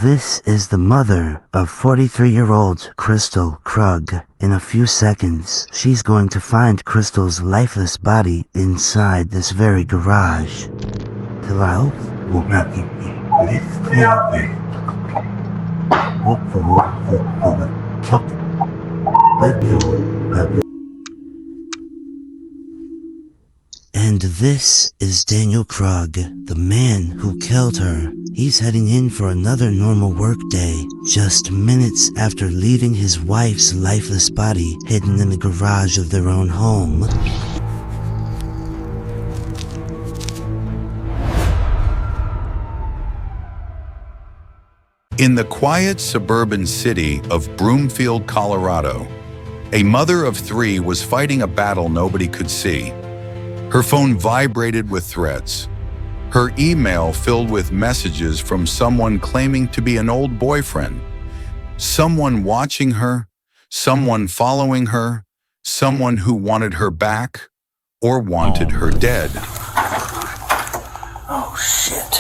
This is the mother of 43-year-old Kristil Krug. In a few seconds, she's going to find Kristil's lifeless body inside this very garage. Hello? And this is Daniel Krug, the man who killed her. He's heading in for another normal workday, just minutes after leaving his wife's lifeless body hidden in the garage of their own home. In the quiet suburban city of Broomfield, Colorado, a mother of three was fighting a battle nobody could see. Her phone vibrated with threats. Her email filled with messages from someone claiming to be an old boyfriend, someone watching her, someone following her, someone who wanted her back or wanted her dead. Oh shit.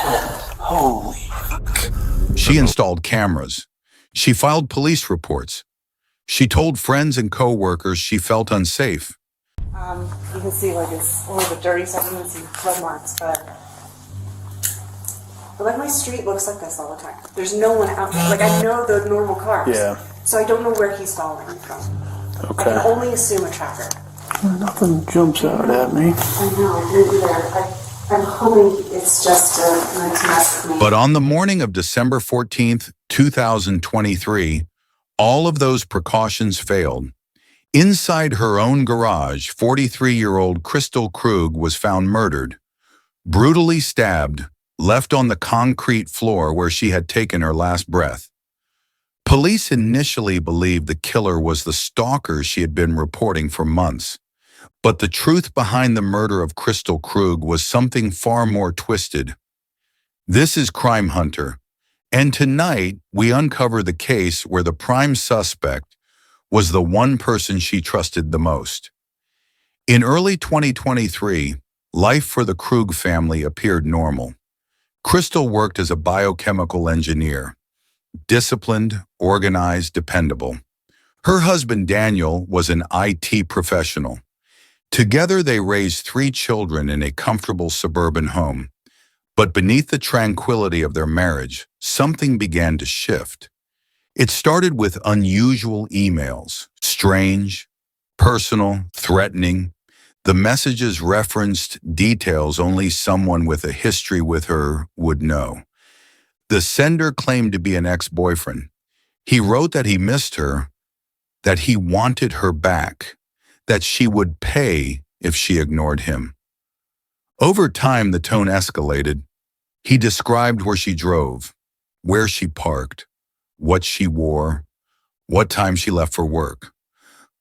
Holy fuck. She installed cameras. She filed police reports. She told friends and co-workers she felt unsafe. You can see like it's only the dirty stuff, you can see blood marks, but like my street looks like this all the time. There's no one out there. Like I know the normal cars. Yeah. So I don't know where he's following from. Okay. I can only assume a tracker. Nothing jumps out at me. I know, I didn't either. I'm hoping it's just to mess with me. But on the morning of December 14th, 2023, all of those precautions failed. Inside her own garage, 43-year-old Kristil Krug was found murdered, brutally stabbed, left on the concrete floor where she had taken her last breath. Police initially believed the killer was the stalker she had been reporting for months. But the truth behind the murder of Kristil Krug was something far more twisted. This is Crime Hunter, and tonight we uncover the case where the prime suspect was the one person she trusted the most. In early 2023, life for the Krug family appeared normal. Kristil worked as a biochemical engineer, disciplined, organized, dependable. Her husband Daniel was an IT professional. Together they raised 3 children in a comfortable suburban home. But beneath the tranquility of their marriage, something began to shift. It started with unusual emails, strange, personal, threatening. The messages referenced details only someone with a history with her would know. The sender claimed to be an ex-boyfriend. He wrote that he missed her, that he wanted her back, that she would pay if she ignored him. Over time, the tone escalated. He described where she drove, where she parked, what she wore, what time she left for work.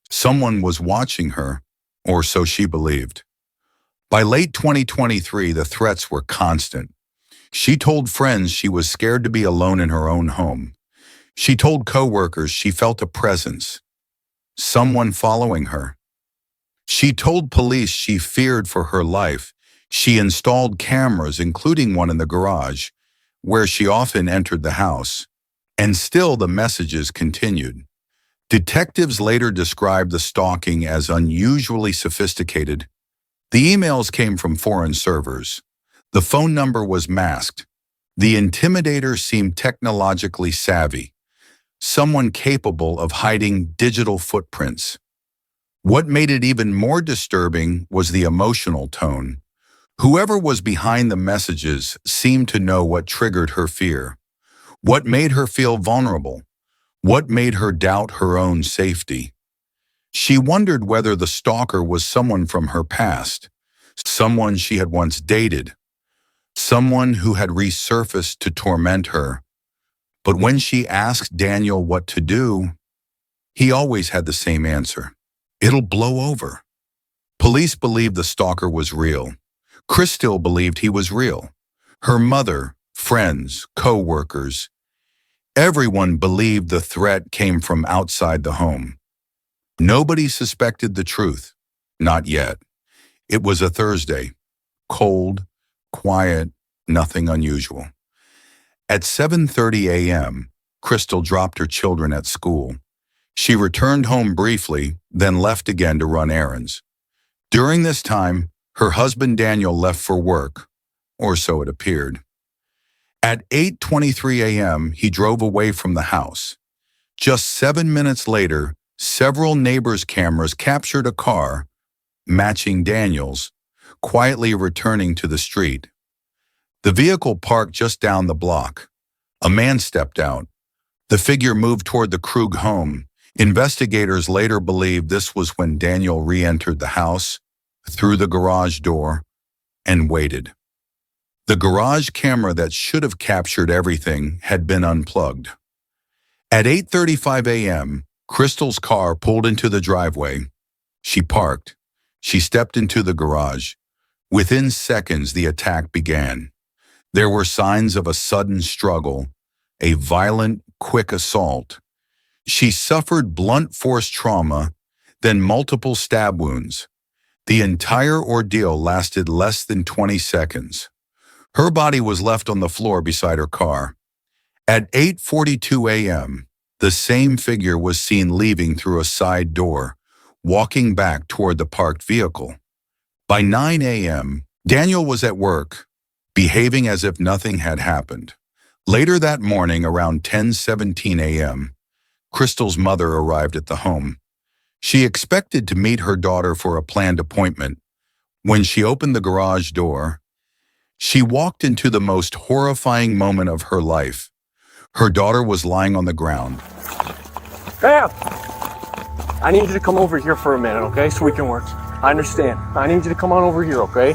Someone was watching her, or so she believed. By late 2023, the threats were constant. She told friends she was scared to be alone in her own home. She told co-workers she felt a presence, someone following her. She told police she feared for her life. She installed cameras, including one in the garage, where she often entered the house. And still the messages continued. Detectives later described the stalking as unusually sophisticated. The emails came from foreign servers. The phone number was masked. The intimidator seemed technologically savvy, someone capable of hiding digital footprints. What made it even more disturbing was the emotional tone. Whoever was behind the messages seemed to know what triggered her fear, what made her feel vulnerable, what made her doubt her own safety. She wondered whether the stalker was someone from her past, someone she had once dated, someone who had resurfaced to torment her. But when she asked Daniel what to do, he always had the same answer. It'll blow over. Police believed the stalker was real. Kristil believed he was real. Her mother, friends, co-workers, everyone believed the threat came from outside the home. Nobody suspected the truth. Not yet. It was a Thursday. Cold, quiet, nothing unusual. At 7:30 a.m., Kristil dropped her children at school. She returned home briefly, then left again to run errands. During this time, her husband Daniel left for work, or so it appeared. At 8:23 a.m., he drove away from the house. Just 7 minutes later, several neighbors' cameras captured a car, matching Daniel's, quietly returning to the street. The vehicle parked just down the block. A man stepped out. The figure moved toward the Krug home. Investigators later believed this was when Daniel re-entered the house, through the garage door, and waited. The garage camera that should have captured everything had been unplugged. At 8:35 a.m., Kristil's car pulled into the driveway. She parked. She stepped into the garage. Within seconds, the attack began. There were signs of a sudden struggle, a violent, quick assault. She suffered blunt force trauma, then multiple stab wounds. The entire ordeal lasted less than 20 seconds. Her body was left on the floor beside her car. At 8:42 a.m., the same figure was seen leaving through a side door, walking back toward the parked vehicle. By 9 a.m., Daniel was at work, behaving as if nothing had happened. Later that morning, around 10:17 a.m., Kristil's mother arrived at the home. She expected to meet her daughter for a planned appointment. When she opened the garage door, she walked into the most horrifying moment of her life. Her daughter was lying on the ground. Bam! I need you to come over here for a minute, okay? So we can work. I understand. I need you to come on over here, okay?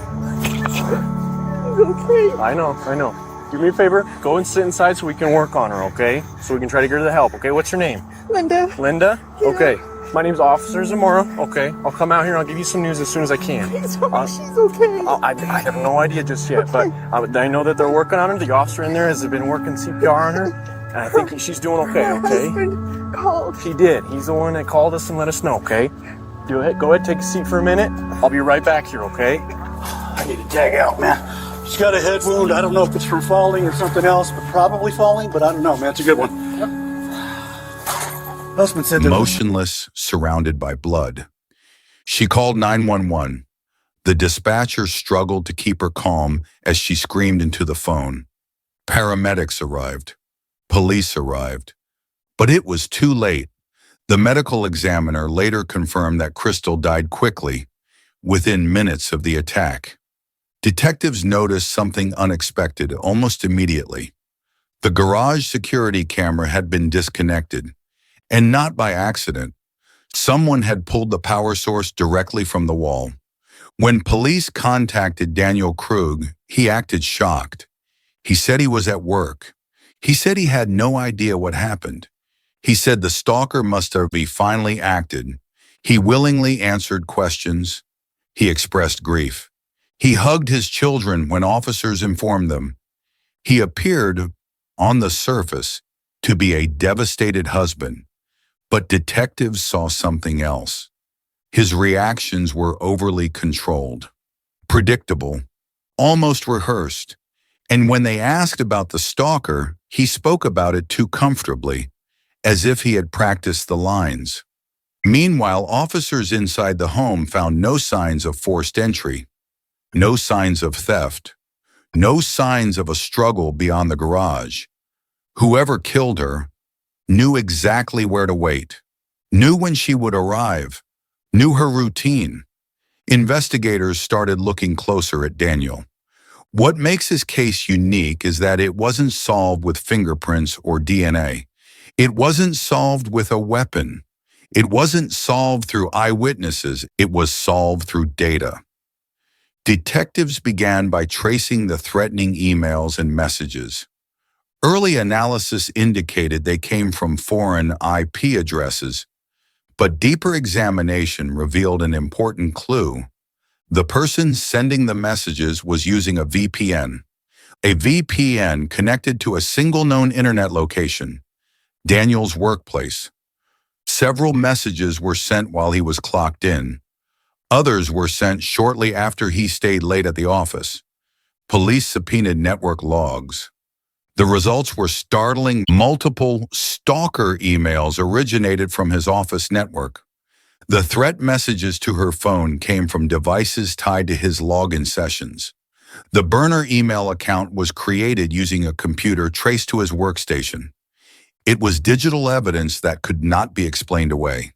Okay. I know. Do me a favor, go and sit inside so we can work on her, okay? So we can try to get her the help, okay? What's your name? Linda. Linda? Yeah. Okay. My name's Officer Zamora, okay? I'll come out here and I'll give you some news as soon as I can. Please tell me she's okay. I have no idea just yet, but I know that they're working on her. The officer in there has been working CPR on her, and I think she's doing okay, My okay? husband called. He did. He's the one that called us and let us know, okay? Go ahead, take a seat for a minute. I'll be right back here, okay? I need to tag out, man. She's got a head wound. I don't know if it's from falling or something else, but probably falling, but I don't know, man. It's a good one. Husband said that. Motionless, surrounded by blood. She called 911. The dispatcher struggled to keep her calm as she screamed into the phone. Paramedics arrived. Police arrived. But it was too late. The medical examiner later confirmed that Kristil died quickly, within minutes of the attack. Detectives noticed something unexpected almost immediately. The garage security camera had been disconnected, and not by accident. Someone had pulled the power source directly from the wall. When police contacted Daniel Krug, he acted shocked. He said he was at work. He said he had no idea what happened. He said the stalker must have finally acted. He willingly answered questions. He expressed grief. He hugged his children when officers informed them. He appeared, on the surface, to be a devastated husband, but detectives saw something else. His reactions were overly controlled, predictable, almost rehearsed, and when they asked about the stalker, he spoke about it too comfortably, as if he had practiced the lines. Meanwhile, officers inside the home found no signs of forced entry, no signs of theft, no signs of a struggle beyond the garage. Whoever killed her knew exactly where to wait, knew when she would arrive, knew her routine. Investigators started looking closer at Daniel. What makes his case unique is that it wasn't solved with fingerprints or DNA. It wasn't solved with a weapon. It wasn't solved through eyewitnesses. It was solved through data. Detectives began by tracing the threatening emails and messages. Early analysis indicated they came from foreign IP addresses, but deeper examination revealed an important clue. The person sending the messages was using a VPN connected to a single known internet location, Daniel's workplace. Several messages were sent while he was clocked in. Others were sent shortly after he stayed late at the office. Police subpoenaed network logs. The results were startling. Multiple stalker emails originated from his office network. The threat messages to her phone came from devices tied to his login sessions. The burner email account was created using a computer traced to his workstation. It was digital evidence that could not be explained away.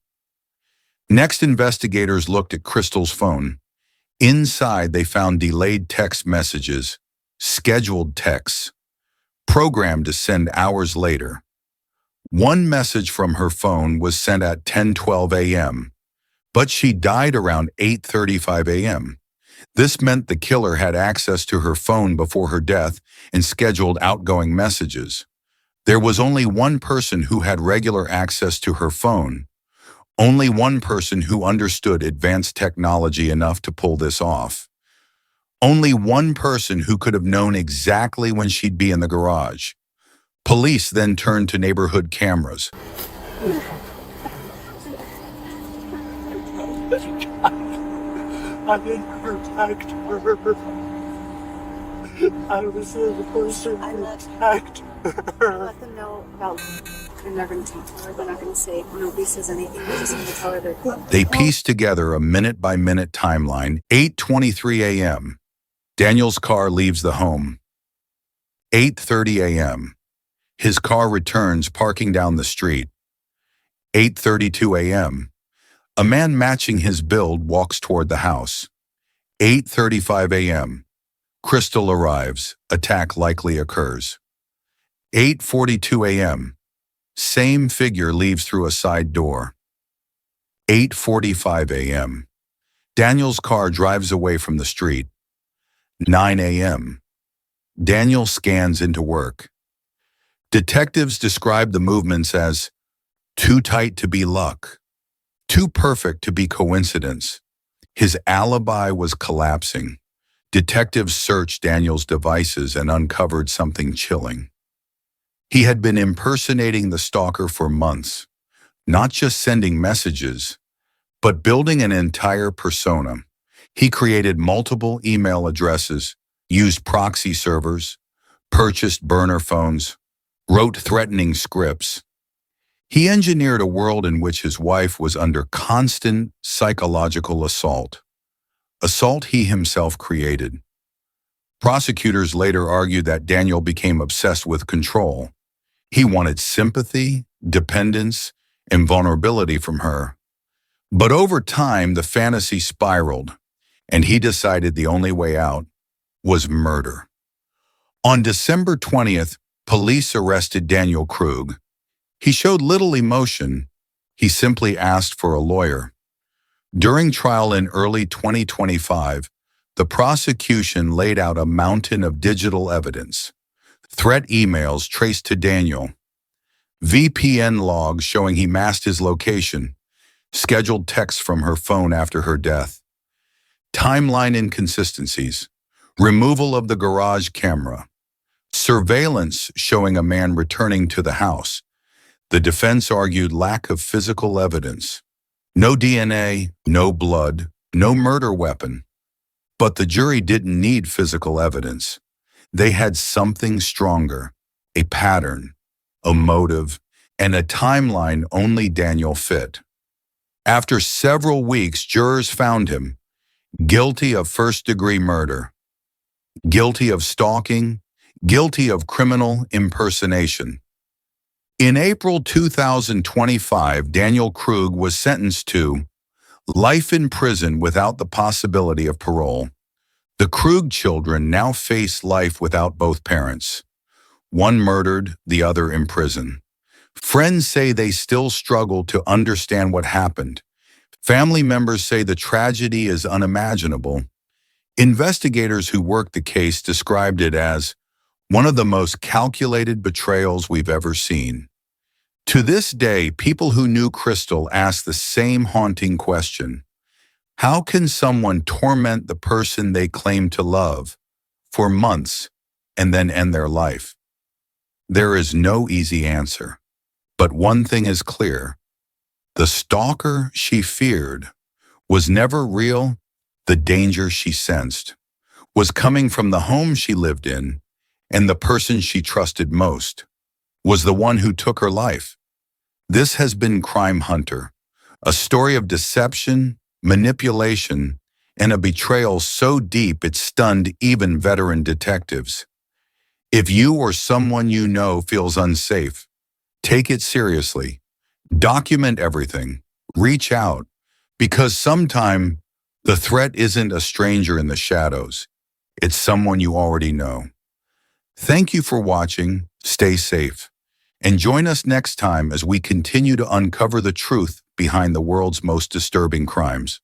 Next, investigators looked at Kristil's phone. Inside, they found delayed text messages, scheduled texts, programmed to send hours later. One message from her phone was sent at 10:12 a.m., but she died around 8:35 a.m. This meant the killer had access to her phone before her death and scheduled outgoing messages. There was only one person who had regular access to her phone. Only one person who understood advanced technology enough to pull this off. Only one person who could have known exactly when she'd be in the garage. Police then turned to neighborhood cameras. I didn't protect her. I was the person who protect her. Let them know about, and they're going to talk to her. They're not going to say, nobody says anything. They're just going to tell her that. They pieced together a minute-by-minute timeline. 8:23 a.m. Daniel's car leaves the home. 8:30 a.m. His car returns, parking down the street. 8:32 a.m. A man matching his build walks toward the house. 8:35 a.m. Kristil arrives. Attack likely occurs. 8:42 a.m. Same figure leaves through a side door. 8:45 a.m. Daniel's car drives away from the street. 9 a.m. Daniel scans into work. Detectives describe the movements as too tight to be luck, too perfect to be coincidence. His alibi was collapsing. Detectives searched Daniel's devices and uncovered something chilling. He had been impersonating the stalker for months, not just sending messages, but building an entire persona. He created multiple email addresses, used proxy servers, purchased burner phones, wrote threatening scripts. He engineered a world in which his wife was under constant psychological assault he himself created. Prosecutors later argued that Daniel became obsessed with control. He wanted sympathy, dependence, and vulnerability from her. But over time, the fantasy spiraled, and he decided the only way out was murder. On December 20th, police arrested Daniel Krug. He showed little emotion. He simply asked for a lawyer. During trial in early 2025, the prosecution laid out a mountain of digital evidence. Threat emails traced to Daniel, VPN logs showing he masked his location, scheduled texts from her phone after her death, timeline inconsistencies, removal of the garage camera, surveillance showing a man returning to the house. The defense argued lack of physical evidence. No DNA, no blood, no murder weapon. But the jury didn't need physical evidence. They had something stronger, a pattern, a motive, and a timeline only Daniel fit. After several weeks, jurors found him guilty of first-degree murder, guilty of stalking, guilty of criminal impersonation. In April 2025, Daniel Krug was sentenced to life in prison without the possibility of parole. The Krug children now face life without both parents. One murdered, the other in prison. Friends say they still struggle to understand what happened. Family members say the tragedy is unimaginable. Investigators who worked the case described it as one of the most calculated betrayals we've ever seen. To this day, people who knew Kristil ask the same haunting question. How can someone torment the person they claim to love for months and then end their life? There is no easy answer, but one thing is clear. The stalker she feared was never real. The danger she sensed was coming from the home she lived in and the person she trusted most was the one who took her life. This has been Crime Hunter, a story of deception, manipulation, and a betrayal so deep it stunned even veteran detectives. If you or someone you know feels unsafe, take it seriously. Document everything. Reach out, because sometime the threat isn't a stranger in the shadows. It's someone you already know. Thank you for watching. Stay safe. And join us next time as we continue to uncover the truth behind the world's most disturbing crimes.